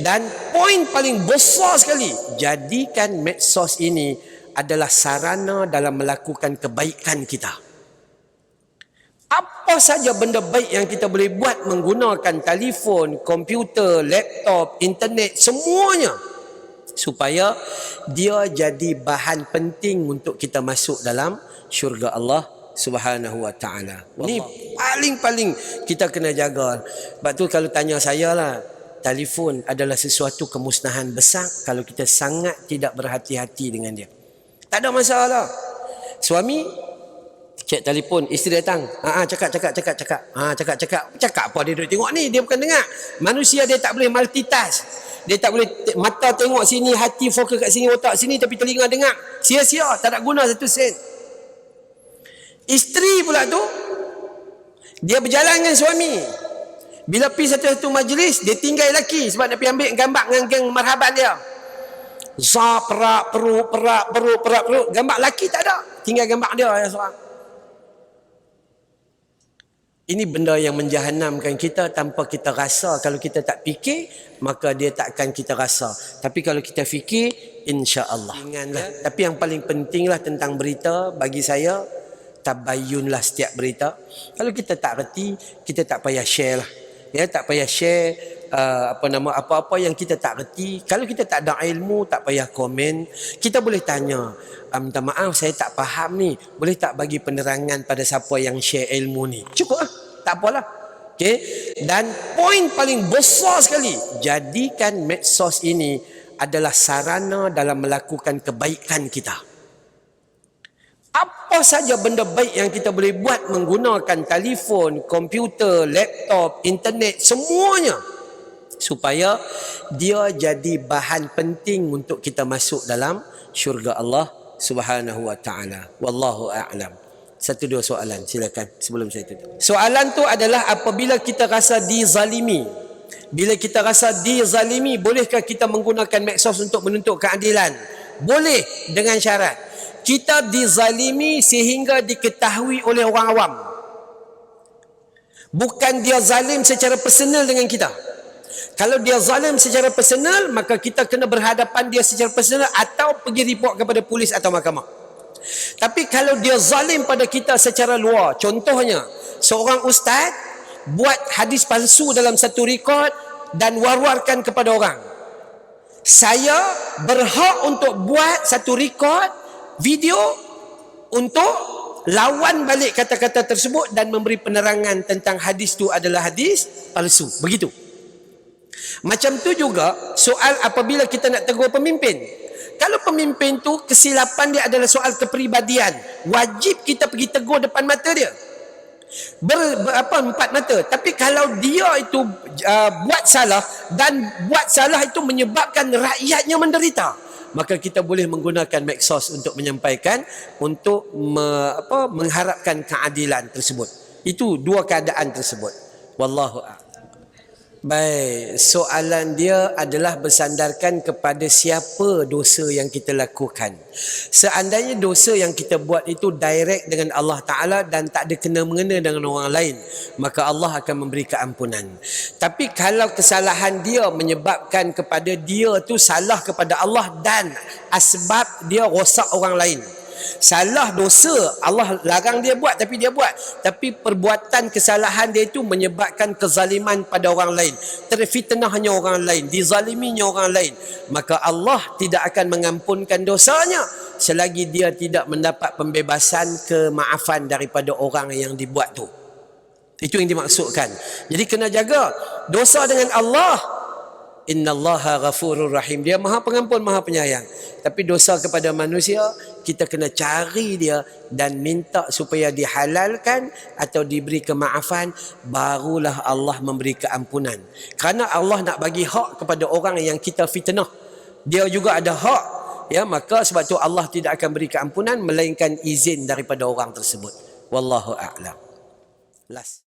Dan poin paling besar sekali, jadikan medsos ini adalah sarana dalam melakukan kebaikan kita. Apa saja benda baik yang kita boleh buat menggunakan telefon, komputer, laptop, internet, semuanya, supaya dia jadi bahan penting untuk kita masuk dalam syurga Allah Subhanahu wa ta'ala. Ini paling-paling kita kena jaga. Sebab tu kalau tanya saya lah, telefon adalah sesuatu kemusnahan besar kalau kita sangat tidak berhati-hati dengan dia. Tak ada masalah. Suami cek telefon, isteri datang, cakap. Cakap apa dia duduk tengok ni? Dia bukan dengar. Manusia dia tak boleh multitask. Dia tak boleh mata tengok sini, hati fokus kat sini, otak sini, tapi telinga dengar. Sia-sia, tak ada guna satu sen. Isteri pula tu, dia berjalan dengan suami. Bila pergi satu-satu majlis, dia tinggal lelaki sebab nak pergi ambil gambar dengan geng marhaban dia. Perak, perut. Gambar lelaki tak ada. Tinggal gambar dia yang seorang. Ini benda yang menjahanamkan kita tanpa kita rasa. Kalau kita tak fikir, maka dia takkan kita rasa. Tapi kalau kita fikir, insya-Allah. Tapi yang paling pentinglah tentang berita bagi saya, tabayyunlah setiap berita. Kalau kita tak reti, kita tak payah share lah. Ya, tak payah share apa-apa yang kita tak reti. Kalau kita tak ada ilmu, tak payah komen. Kita boleh tanya, minta maaf saya tak faham ni, boleh tak bagi penerangan pada siapa yang share ilmu ni? Cukup lah, tak apalah. Okay? Dan poin paling besar sekali, jadikan medsos ini adalah sarana dalam melakukan kebaikan kita. Apa saja benda baik yang kita boleh buat menggunakan telefon, komputer, laptop, internet, semuanya, supaya dia jadi bahan penting untuk kita masuk dalam syurga Allah Subhanahu wa ta'ala. Wallahu a'lam. Satu dua soalan, silakan sebelum saya tutup. Soalan tu adalah apabila kita rasa dizalimi. Bila kita rasa dizalimi, bolehkah kita menggunakan medsos untuk menuntut keadilan? Boleh, dengan syarat kita dizalimi sehingga diketahui oleh orang awam. Bukan dia zalim secara personal dengan kita. Kalau dia zalim secara personal, maka kita kena berhadapan dia secara personal atau pergi report kepada polis atau mahkamah. Tapi kalau dia zalim pada kita secara luar, contohnya seorang ustaz buat hadis palsu dalam satu rekod dan war-warkan kepada orang. Saya berhak untuk buat satu rekod video untuk lawan balik kata-kata tersebut dan memberi penerangan tentang hadis itu adalah hadis palsu. Begitu. Macam tu juga soal apabila kita nak tegur pemimpin. Kalau pemimpin tu kesilapan dia adalah soal kepribadian, wajib kita pergi tegur depan mata dia. Empat mata. Tapi kalau dia itu buat salah dan buat salah itu menyebabkan rakyatnya menderita, maka kita boleh menggunakan medsos untuk menyampaikan, untuk mengharapkan keadilan tersebut. Itu dua keadaan tersebut. Wallahu a'lam. Baik, soalan dia adalah bersandarkan kepada siapa dosa yang kita lakukan. Seandainya dosa yang kita buat itu direct dengan Allah Ta'ala dan tak ada kena-mengena dengan orang lain, maka Allah akan memberi keampunan. Tapi kalau kesalahan dia menyebabkan kepada dia tu salah kepada Allah dan asbab dia rosak orang lain, salah dosa Allah larang dia buat tapi dia buat, tapi perbuatan kesalahan dia itu menyebabkan kezaliman pada orang lain, terfitnahnya orang lain, dizaliminya orang lain, maka Allah tidak akan mengampunkan dosanya selagi dia tidak mendapat pembebasan, kemaafan daripada orang yang dibuat tu. Itu yang dimaksudkan. Jadi kena jaga dosa dengan Allah. Innallaha ghafurur rahim. Dia maha pengampun, maha penyayang. Tapi dosa kepada manusia, kita kena cari dia dan minta supaya dihalalkan atau diberi kemaafan, barulah Allah memberi keampunan. Kerana Allah nak bagi hak kepada orang yang kita fitnah, dia juga ada hak. Ya, maka sebab tu Allah tidak akan beri keampunan melainkan izin daripada orang tersebut. Wallahu a'lam. Last.